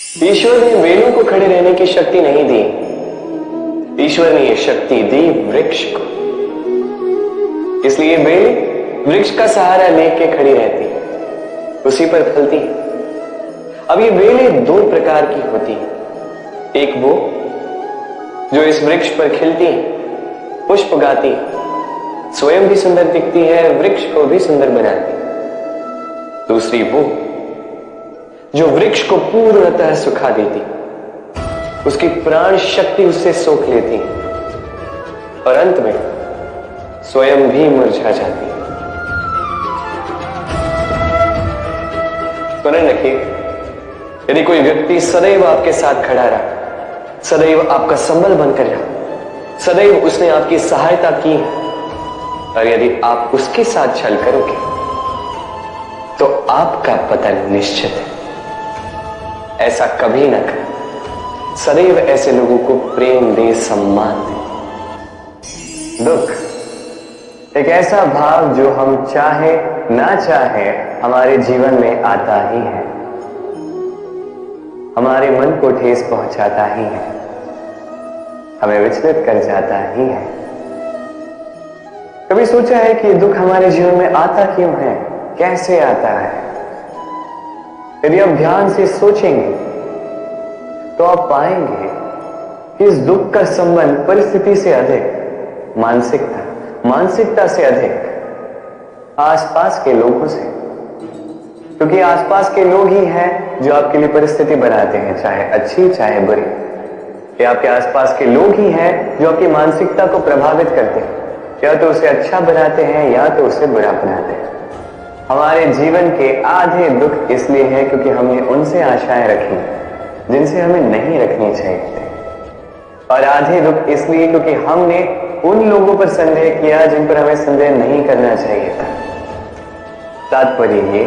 ईश्वर ने वेलों को खड़े रहने की शक्ति नहीं दी, ईश्वर ने यह शक्ति दी वृक्ष को। इसलिए बेल वृक्ष का सहारा लेके खड़ी रहती है, उसी पर फलती है। अब ये बेलें दो प्रकार की होती हैं। एक वो जो इस वृक्ष पर खिलती है, पुष्प गाती है, स्वयं भी सुंदर दिखती है, वृक्ष को भी सुंदर बनाती है। दूसरी वो जो वृक्ष को पूर्णतः सुखा देती, उसकी प्राण शक्ति उससे सोख लेती और अंत में स्वयं भी मुरझा जाती है। स्मरण रखिए, यदि कोई व्यक्ति सदैव आपके साथ खड़ा रहा, सदैव आपका संबल बनकर रहा, सदैव उसने आपकी सहायता की, और यदि आप उसके साथ छल करोगे तो आपका पतन निश्चित है। ऐसा कभी ना करें। सदैव ऐसे लोगों को प्रेम दे, सम्मान दे। दुख एक ऐसा भाव जो हम चाहे ना चाहे हमारे जीवन में आता ही है, हमारे मन को ठेस पहुंचाता ही है, हमें विचलित कर जाता ही है। कभी सोचा है कि दुख हमारे जीवन में आता क्यों है, कैसे आता है? यदि आप ध्यान से सोचेंगे तो आप पाएंगे कि इस दुख का संबंध परिस्थिति से अधिक मानसिकता से अधिक आसपास के लोगों से, क्योंकि आसपास के लोग ही हैं जो आपके लिए परिस्थिति बनाते हैं, चाहे अच्छी चाहे बुरी। ये आपके आसपास के लोग ही हैं जो आपकी मानसिकता को प्रभावित करते हैं, या तो उसे अच्छा बनाते हैं या तो उसे बुरा बनाते हैं। हमारे जीवन के आधे दुख इसलिए है क्योंकि हमने उनसे आशाएं रखी जिनसे हमें नहीं रखनी चाहिए थी, और आधे दुख इसलिए क्योंकि हमने उन लोगों पर संदेह किया जिन पर हमें संदेह नहीं करना चाहिए था। तात्पर्य ये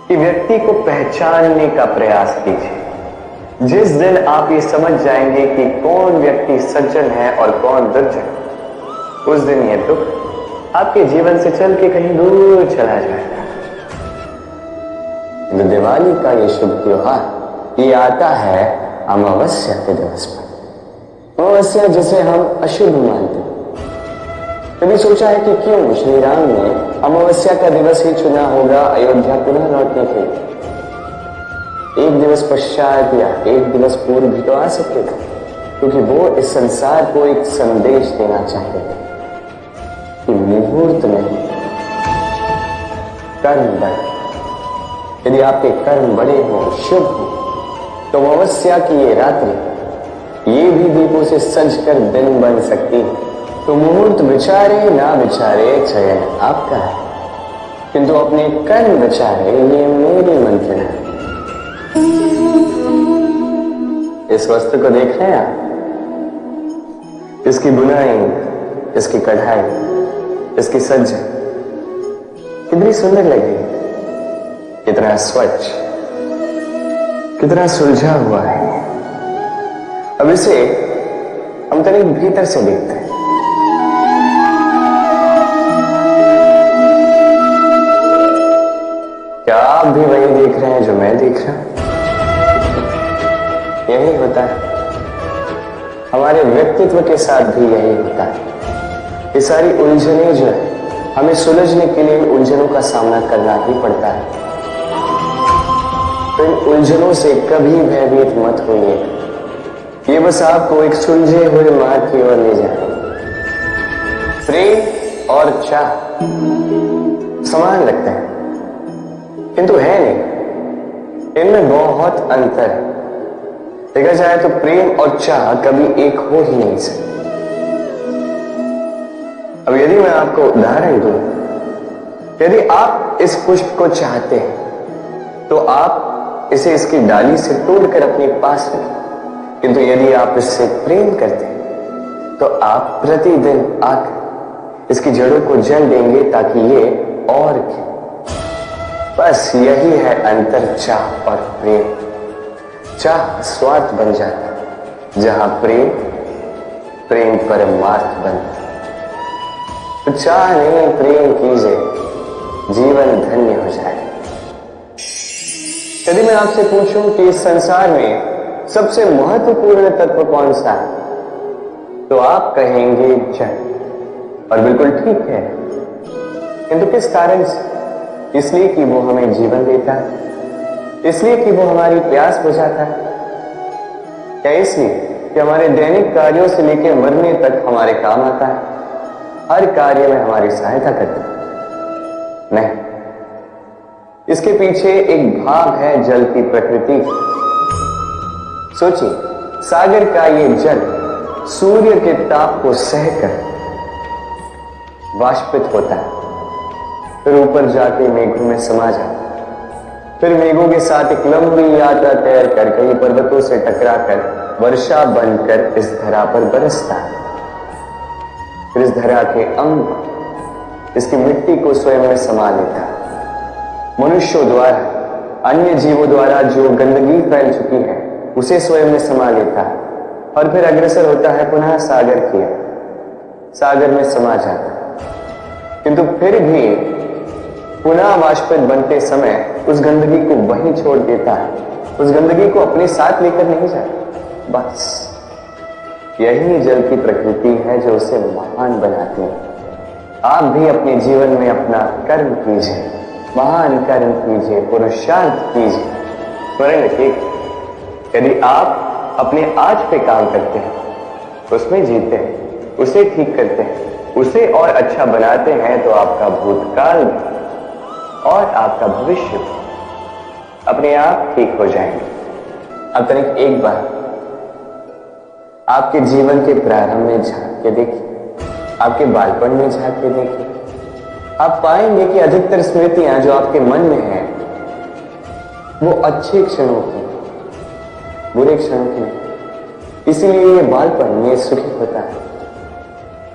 कि व्यक्ति को पहचानने का प्रयास कीजिए। जिस दिन आप ये समझ जाएंगे कि कौन व्यक्ति सज्जन है और कौन दुर्जन, उस दिन यह दुख आपके जीवन से चल के कहीं दूर चला जाएगा। दिवाली का ये शुभ त्योहार ये आता है अमावस्या के दिवस पर। अमावस्या जिसे हम अशुभ मानते हैं। कभी सोचा है कि क्यों श्री राम ने अमावस्या का दिवस ही चुना होगा अयोध्या पुनः लौटने के लिए? एक दिवस पश्चात या एक दिवस पूर्व भी तो आ सकते थे, क्योंकि वो इस संसार को एक संदेश देना चाहते थे कि मुहूर्त नहीं, कर्म बड़े। यदि आपके कर्म बड़े हों, शुभ हो, तो अमावस्या की ये रात्रि ये भी दीपों से सज कर दिन बन सकती है। तो मुहूर्त विचारे ना विचारे, चयन आपका है, किंतु अपने कर्म विचारे, ये मेरी मंत्र है। इस वस्त्र को देख रहे हैं आप? इसकी बुनाई, इसकी कढ़ाई, इसकी सज्ज कितनी सुंदर लगी, कितना स्वच्छ, कितना सुलझा हुआ है। अब इसे हम तनिक भीतर से देखते हैं। क्या आप भी वही देख रहे हैं जो मैं देख रहा हूं? यही होता है हमारे व्यक्तित्व के साथ भी, यही होता है। ये सारी उलझनें जो है, हमें सुलझने के लिए उलझनों का सामना करना ही पड़ता है। तो इन उलझनों से कभी भयभीत मत होइए, ये बस आपको एक सुलझे हुए मार्ग की ओर ले जाए। प्रेम और चाह समान लगते हैं, किंतु है नहीं, इनमें बहुत अंतर है। देखा जाए तो प्रेम और चाह कभी एक हो ही नहीं सकते। अब यदि मैं आपको उदाहरण दूं, यदि आप इस पुष्प को चाहते हैं तो आप इसे इसकी डाली से तोड़कर अपने पास रखें, किंतु यदि आप इससे प्रेम करते हैं तो आप प्रतिदिन आकर इसकी जड़ों को जल देंगे ताकि ये और बस यही है अंतर चाह और प्रेम। चाह स्वार्थ बन जाता है, जहां प्रेम परमार्थ बनता है। तो चाह नहीं, प्रेम कीजिए, जीवन धन्य हो जाए। यदि मैं आपसे पूछूं कि इस संसार में सबसे महत्वपूर्ण तत्व कौन सा है, तो आप कहेंगे जल। और बिल्कुल ठीक है, किंतु किस कारण से? इसलिए कि वो हमें जीवन देता है, इसलिए कि वो हमारी प्यास बुझाता है, या इसलिए कि हमारे दैनिक कार्यों से लेकर मरने तक हमारे काम आता है, हर कार्य में हमारी सहायता करता है? नहीं, इसके पीछे एक भाव है जल की प्रकृति। सोचिए, सागर का ये जल सूर्य के ताप को सहकर वाष्पित होता है, फिर ऊपर जाके मेघों में समा जाता है, फिर मेघों के साथ एक लंबी यात्रा तैर कर कई पर्वतों से टकराकर वर्षा बनकर इस धरा पर बरसता है। फिर इस धरा के अंग इसकी मिट्टी को स्वयं में समा लेता है। मनुष्यों द्वारा, अन्य जीवों द्वारा जो गंदगी फैल चुकी है उसे स्वयं में समा लेता है, और फिर अग्रसर होता है पुनः सागर की ओर, सागर में समा जाता है। किंतु फिर भी पुनः वाष्पित बनते समय उस गंदगी को वहीं छोड़ देता है, उस गंदगी को अपने साथ लेकर नहीं जाता। बस यही जल की प्रकृति है जो उसे महान बनाती है। आप भी अपने जीवन में अपना कर्म कीजिए, महान कर्म कीजिए, पुरुषार्थ कीजिए। स्मरण रखिए, यदि आप अपने आज पे काम करते हैं, उसमें जीते हैं, उसे ठीक करते हैं, उसे और अच्छा बनाते हैं, तो आपका भूतकाल और आपका भविष्य अपने आप ठीक हो जाएंगे। अब तनिक एक बार आपके जीवन के प्रारंभ में झांक के देखिए, आपके बालपन में झांक के देखिए, आप पाएंगे कि अधिकतर स्मृतियां जो आपके मन में हैं वो अच्छे क्षणों की, बुरे क्षणों की नहीं। इसीलिए ये बालपन, ये सुखी होता है,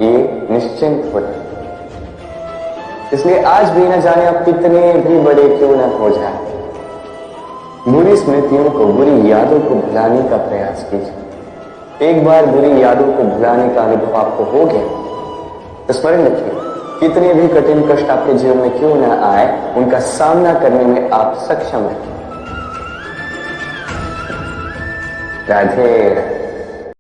ये निश्चिंत होता है। इसलिए आज भी न जाने आप कितने भी बड़े क्यों न हो जाए, बुरी स्मृतियों को, बुरी यादों को भुलाने का प्रयास कीजिए। एक बार बुरी यादों को भुलाने का अनुभव आपको हो गया तो स्मरण रखिए, कितने भी कठिन कष्ट आपके जीवन में क्यों ना आए, उनका सामना करने में आप सक्षम हैं। राधे।